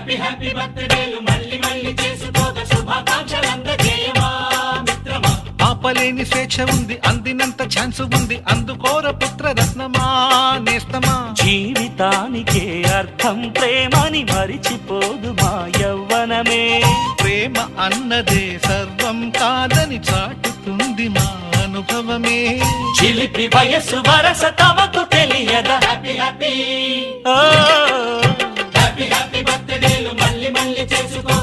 Happy happy బర్త్డేలు మళ్ళీ మళ్ళీ చేసుకోక శుభాకాంక్షలందజేయమా మిత్రమా. ఆపలేని స్వేచ్ఛ ఉంది, అందినంత ఛాన్స్ ఉంది, అందుకోర పుత్ర రత్నమా నేస్తమా. జీవితానికే అర్థం ప్రేమని మరిచిపోదు మా యవ్వనమే. ప్రేమ అన్నదే సర్వం కాదని చాటుతుంది మా అనుభవమే. చిలిపి వయస్సు వరస తమకు తెలియదా. హ్యాపీ హ్యాపీ ఓ హ్యాపీ హ్యాపీ బర్త్డేలు మళ్ళీ మళ్ళీ చేసుకో